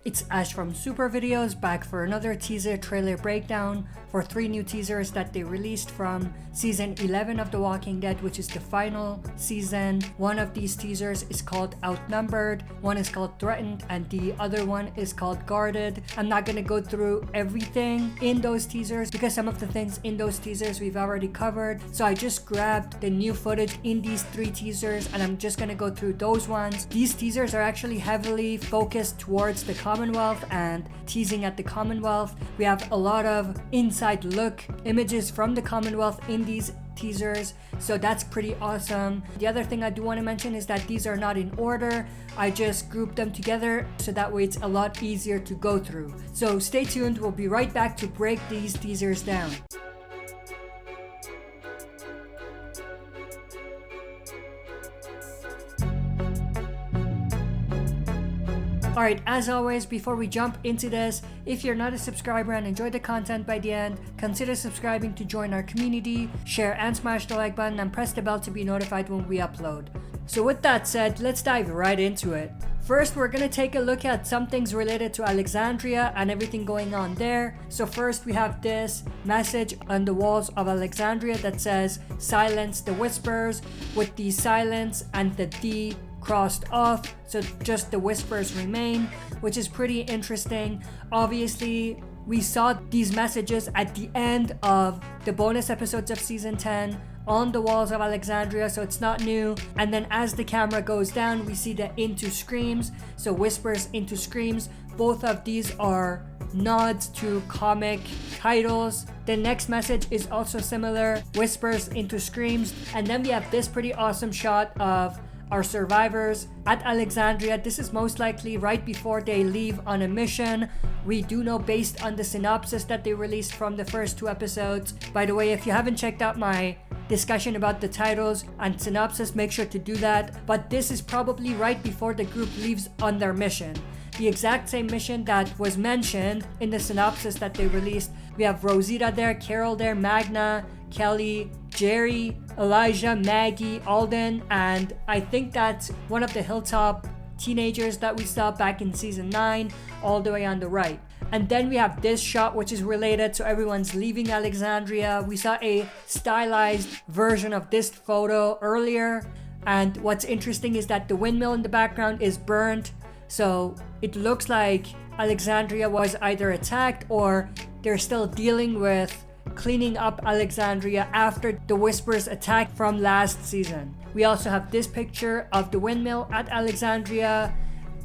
It's Ash from Super Videos, back for another teaser trailer breakdown for 3 new teasers that they released from season 11 of The Walking Dead, which is the final season. One of these teasers is called Outnumbered, one is called Threatened, and the other one is called Guarded. I'm not gonna go through everything in those teasers because some of the things in those teasers we've already covered. So I just grabbed the new footage in these 3 teasers and I'm just gonna go through those ones. These teasers are actually heavily focused towards the Commonwealth and teasing at the Commonwealth. We have a lot of inside look images from the Commonwealth in these teasers, so that's pretty awesome. The other thing I do want to mention is that these are not in order. I just grouped them together so that way it's a lot easier to go through. So stay tuned, we'll be right back to break these teasers down. Alright, as always, before we jump into this, if you're not a subscriber and enjoy the content by the end, consider subscribing to join our community, share and smash the like button, and press the bell to be notified when we upload. So with that said, let's dive right into it. First, we're gonna take a look at some things related to Alexandria and everything going on there. So first, we have this message on the walls of Alexandria that says, "Silence the whispers," with the silence and the D crossed off, so just the whispers remain, which is pretty interesting. Obviously, we saw these messages at the end of the bonus episodes of season 10 on the walls of Alexandria, so it's not new. And then as the camera goes down, we see the into screams, so whispers into screams. Both of these are nods to comic titles. The next message is also similar, whispers into screams. And then we have this pretty awesome shot of our survivors at Alexandria. This is most likely right before they leave on a mission. We do know based on the synopsis that they released from the first 2 episodes. By the way, if you haven't checked out my discussion about the titles and synopsis, make sure to do that. But this is probably right before the group leaves on their mission. The exact same mission that was mentioned in the synopsis that they released. We have Rosita there, Carol there, Magna, Kelly, Jerry, Elijah, Maggie, Alden, and I think that's one of the hilltop teenagers that we saw back in season 9, all the way on the right. And then we have this shot which is related, so everyone's leaving Alexandria. We saw a stylized version of this photo earlier, and what's interesting is that the windmill in the background is burnt, so it looks like Alexandria was either attacked or they're still dealing with cleaning up Alexandria after the Whispers attack from last season. We also have this picture of the windmill at Alexandria,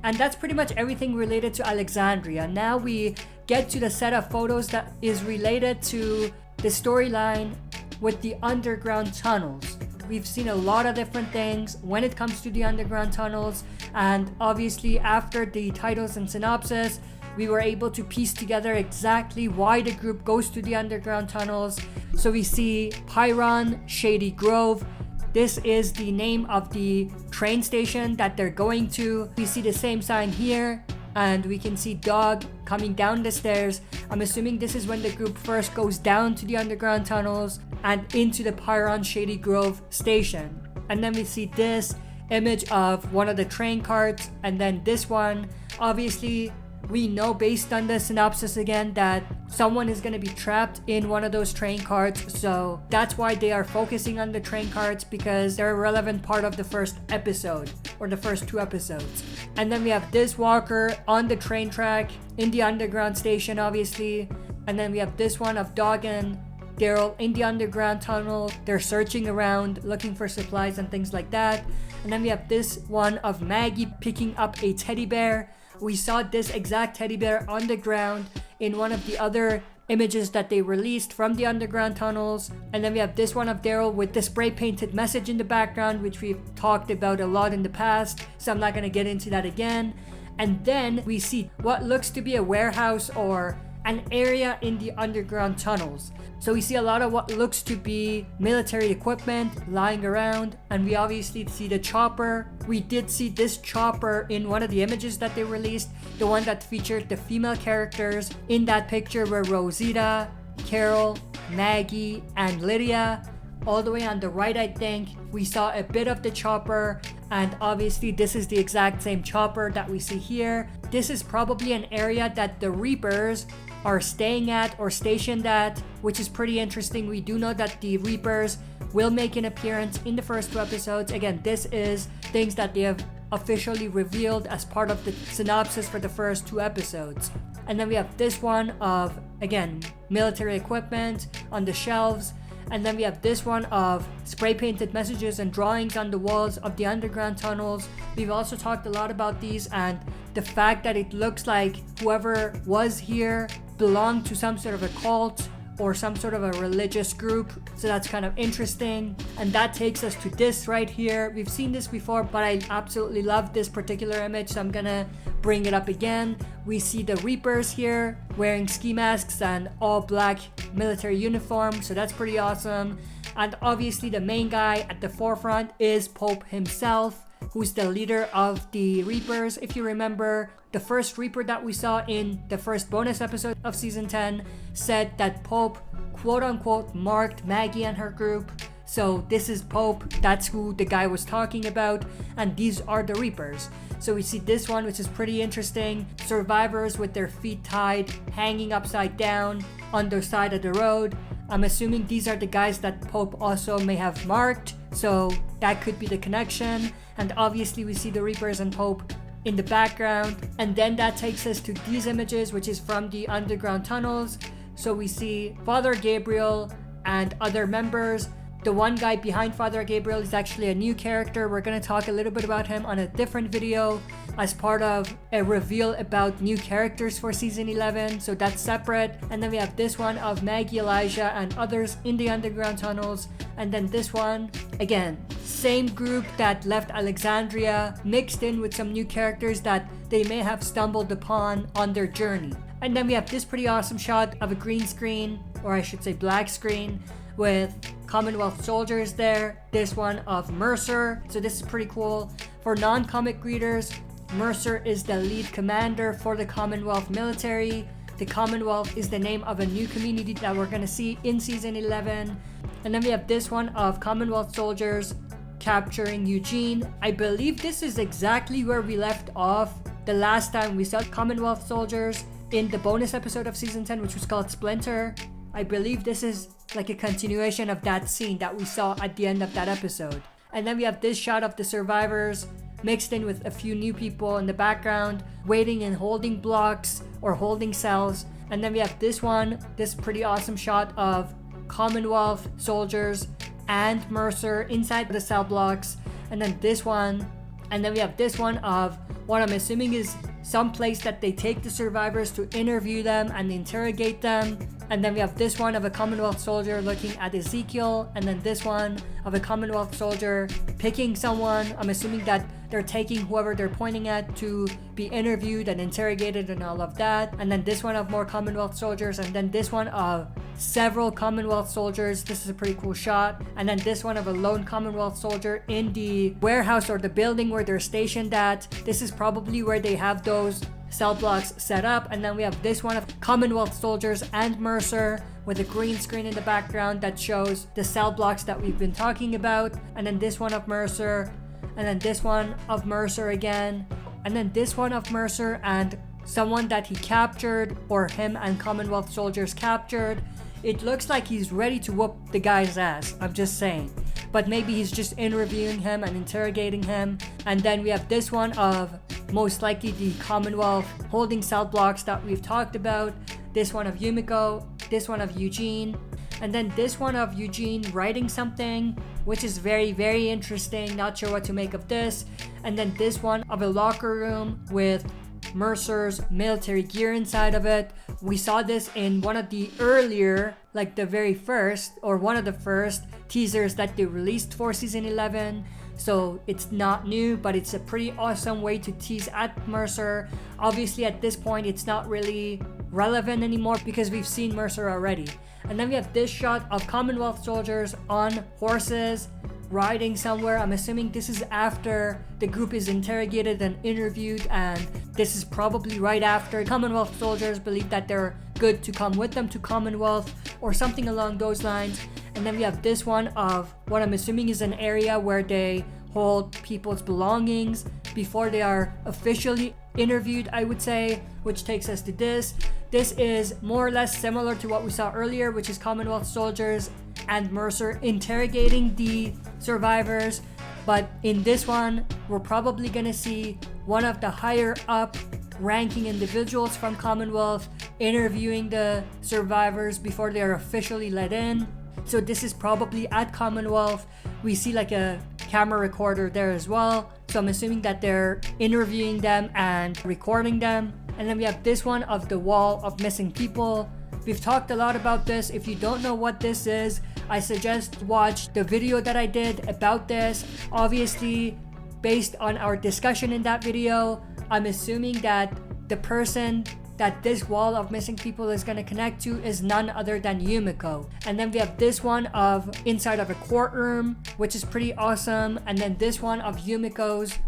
and that's pretty much everything related to Alexandria. Now we get to the set of photos that is related to the storyline with the underground tunnels. We've seen a lot of different things when it comes to the underground tunnels, and obviously after the titles and synopsis, we were able to piece together exactly why the group goes to the underground tunnels. So we see Acheron, Shady Grove. This is the name of the train station that they're going to. We see the same sign here, and we can see Dog coming down the stairs. I'm assuming this is when the group first goes down to the underground tunnels and into the Acheron Shady Grove station. And then we see this image of one of the train carts, and then this one. Obviously, we know based on the synopsis again that someone is going to be trapped in one of those train carts, so that's why they are focusing on the train carts, because they're a relevant part of the first episode or the first 2 episodes. And then we have this walker on the train track in the underground station, obviously. And then we have this one of Dog and Daryl in the underground tunnel. They're searching around looking for supplies and things like that. And then we have this one of Maggie picking up a teddy bear. We saw this exact teddy bear on the ground in one of the other images that they released from the underground tunnels. And then we have this one of Daryl with the spray painted message in the background, which we've talked about a lot in the past, so I'm not going to get into that again. And then we see what looks to be a warehouse or an area in the underground tunnels. So we see a lot of what looks to be military equipment lying around, and we obviously see the chopper. We did see this chopper in one of the images that they released, the one that featured the female characters. In that picture were Rosita, Carol, Maggie, and Lydia. All the way on the right, I think, we saw a bit of the chopper, and obviously this is the exact same chopper that we see here. this is probably an area that the Reapers are staying at or stationed at, which is pretty interesting. We do know that the Reapers will make an appearance in the first 2 episodes. Again, this is things that they have officially revealed as part of the synopsis for the first 2 episodes. And then we have this one of, again, military equipment on the shelves. And then we have this one of spray painted messages and drawings on the walls of the underground tunnels. We've also talked a lot about these and the fact that it looks like whoever was here belonged to some sort of a cult or some sort of a religious group. So that's kind of interesting. And that takes us to this right here. We've seen this before, but I absolutely love this particular image, so I'm gonna bring it up again. We see the Reapers here wearing ski masks and all black military uniforms, so that's pretty awesome. And obviously the main guy at the forefront is Pope himself, who's the leader of the Reapers. If you remember, the first Reaper that we saw in the first bonus episode of season 10 said that Pope quote-unquote marked Maggie and her group. So this is Pope, that's who the guy was talking about, and these are the Reapers. So we see this one, which is pretty interesting. Survivors with their feet tied, hanging upside down on the side of the road. I'm assuming these are the guys that Pope also may have marked, so that could be the connection. And obviously we see the Reapers and Pope in the background. And then that takes us to these images, which is from the underground tunnels. So we see Father Gabriel and other members. The one guy behind Father Gabriel is actually a new character. We're going to talk a little bit about him on a different video as part of a reveal about new characters for season 11, so that's separate. And then we have this one of Maggie, Elijah, and others in the underground tunnels. And then this one, again, same group that left Alexandria, mixed in with some new characters that they may have stumbled upon on their journey. And then we have this pretty awesome shot of a green screen, or I should say black screen, with Commonwealth soldiers there. This one of Mercer, so this is pretty cool. For non-comic readers, Mercer is the lead commander for the Commonwealth military. The Commonwealth is the name of a new community that we're going to see in season 11. And then we have this one of Commonwealth soldiers capturing Eugene. I believe this is exactly where we left off the last time we saw Commonwealth soldiers in the bonus episode of season 10, which was called Splinter. I believe this is like a continuation of that scene that we saw at the end of that episode. And then we have this shot of the survivors mixed in with a few new people in the background, waiting and holding blocks or holding cells. And then we have this one, this pretty awesome shot of Commonwealth soldiers and Mercer inside the cell blocks. And then this one, and then we have this one of what I'm assuming is some place that they take the survivors to interview them and interrogate them. And then we have this one of a Commonwealth soldier looking at Ezekiel, and then this one of a Commonwealth soldier picking someone. I'm assuming that they're taking whoever they're pointing at to be interviewed and interrogated and all of that. And then this one of more Commonwealth soldiers, and then this one of several Commonwealth soldiers. This is a pretty cool shot. And then this one of a lone Commonwealth soldier in the warehouse or the building where they're stationed at. This is probably where they have those cell blocks set up. And then we have this one of Commonwealth soldiers and Mercer with a green screen in the background that shows the cell blocks that we've been talking about. And then this one of Mercer, and then this one of Mercer again, and then this one of Mercer and someone that he captured, or him and Commonwealth soldiers captured. It looks like he's ready to whoop the guy's ass, I'm just saying. But maybe he's just interviewing him and interrogating him. And then we have this one of most likely the Commonwealth holding cell blocks that we've talked about. This one of Yumiko, this one of Eugene, and then this one of Eugene writing something, which is very, very interesting. Not sure what to make of this. And then this one of a locker room with Mercer's military gear inside of it. We saw this in one of the earlier, like the very first, or one of the first teasers that they released for season 11. So it's not new, but it's a pretty awesome way to tease at Mercer. Obviously at this point it's not really relevant anymore because we've seen Mercer already. And then we have this shot of Commonwealth soldiers on horses riding somewhere. I'm assuming this is after the group is interrogated and interviewed, and this is probably right after Commonwealth soldiers believe that they're good to come with them to Commonwealth or something along those lines. And then we have this one of what I'm assuming is an area where they hold people's belongings before they are officially interviewed, I would say, which takes us to this. This is more or less similar to what we saw earlier, which is Commonwealth soldiers and Mercer interrogating the survivors. But in this one, we're probably gonna see one of the higher up ranking individuals from Commonwealth interviewing the survivors before they are officially let in. So this is probably at Commonwealth. We see like a camera recorder there as well. So I'm assuming that they're interviewing them and recording them. And then we have this one of the wall of missing people. We've talked a lot about this. If you don't know what this is, I suggest watch the video that I did about this. Obviously, based on our discussion in that video, I'm assuming that the person that this wall of missing people is going to connect to is none other than Yumiko. And then we have this one of inside of a courtroom, which is pretty awesome. And then this one of Yumiko's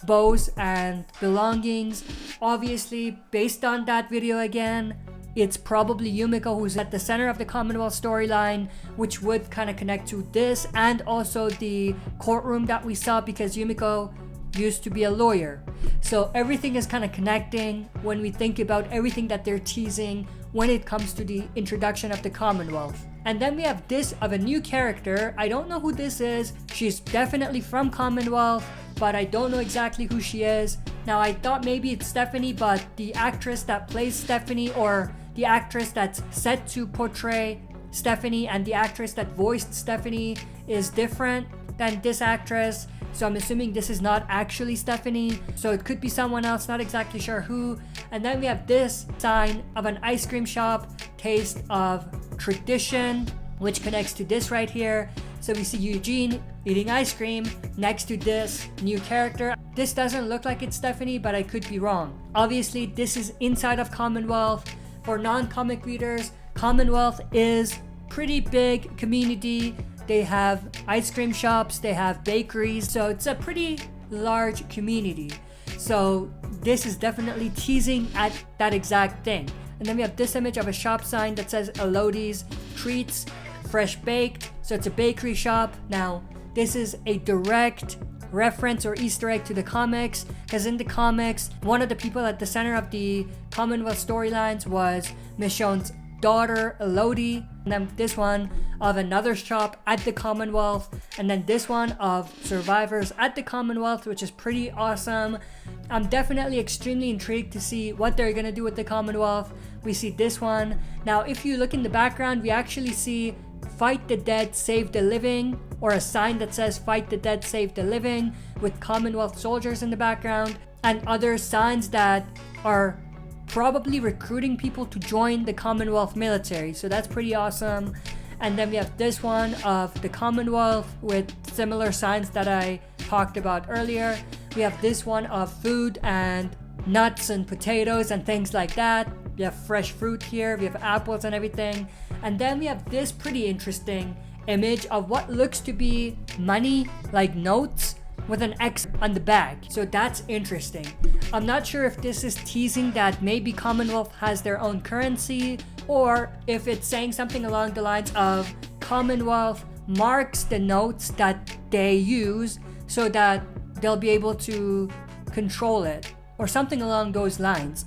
bows and belongings. Obviously, based on that video again, it's probably Yumiko who's at the center of the Commonwealth storyline, which would kind of connect to this and also the courtroom that we saw, because Yumiko used to be a lawyer. So everything is kind of connecting when we think about everything that they're teasing when it comes to the introduction of the Commonwealth. And then we have this of a new character. I don't know who this is. She's definitely from Commonwealth, but I don't know exactly who she is. Now I thought maybe it's Stephanie, but the actress that plays Stephanie, or the actress that's set to portray Stephanie, and the actress that voiced Stephanie is different than this actress. So I'm assuming this is not actually Stephanie. So it could be someone else, not exactly sure who. And then we have this sign of an ice cream shop, Taste of Tradition, which connects to this right here. So we see Eugene eating ice cream next to this new character. This doesn't look like it's Stephanie, but I could be wrong. Obviously, this is inside of Commonwealth. For non-comic readers, Commonwealth is pretty big community. They have ice cream shops, they have bakeries, so it's a pretty large community. So this is definitely teasing at that exact thing. And then we have this image of a shop sign that says Elodie's Treats, fresh baked. So it's a bakery shop. Now, this is a direct reference or Easter egg to the comics, because in the comics, one of the people at the center of the Commonwealth storylines was Michonne's daughter, Elodie. And then this one of another shop at the Commonwealth, and then this one of survivors at the Commonwealth, which is pretty awesome. I'm definitely extremely intrigued to see what they're gonna do with the Commonwealth. We see this one. Now, if you look in the background, we actually see Fight the Dead, Save the Living, or a sign that says Fight the Dead, Save the Living, with Commonwealth soldiers in the background, and other signs that are probably recruiting people to join the Commonwealth military. So that's pretty awesome. And then we have this one of the Commonwealth with similar signs that I talked about earlier. We have this one of food and nuts and potatoes and things like that. We have fresh fruit here, we have apples and everything. And then we have this pretty interesting image of what looks to be money, like notes, with an X on the back. So that's interesting. I'm not sure if this is teasing that maybe Commonwealth has their own currency, or if it's saying something along the lines of Commonwealth marks the notes that they use so that they'll be able to control it, or something along those lines.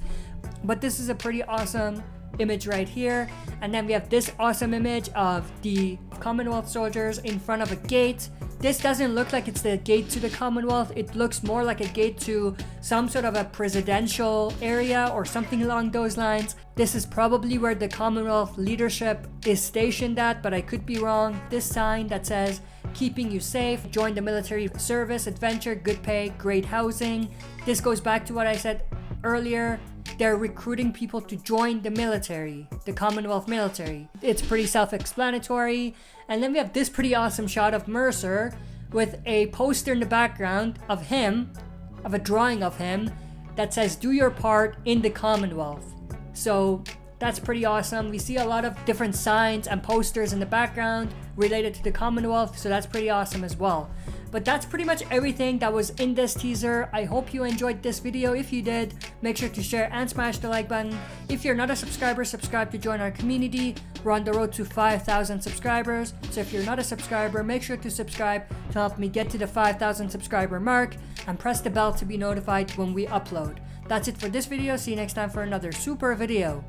But this is a pretty awesome image right here. And then we have this awesome image of the Commonwealth soldiers in front of a gate. This doesn't look like it's the gate to the Commonwealth. It looks more like a gate to some sort of a presidential area or something along those lines. This is probably where the Commonwealth leadership is stationed at, but I could be wrong. This sign that says, keeping you safe, join the military service, adventure, good pay, great housing. This goes back to what I said earlier. They're recruiting people to join the military, the Commonwealth military. It's pretty self-explanatory. And then we have this pretty awesome shot of Mercer with a poster in the background of him, of a drawing of him, that says, do your part in the Commonwealth. So that's pretty awesome. We see a lot of different signs and posters in the background related to the Commonwealth, so that's pretty awesome as well. But that's pretty much everything that was in this teaser. I hope you enjoyed this video. If you did, make sure to share and smash the like button. If you're not a subscriber, subscribe to join our community. We're on the road to 5,000 subscribers. So if you're not a subscriber, make sure to subscribe to help me get to the 5,000 subscriber mark, and press the bell to be notified when we upload. That's it for this video. See you next time for another super video.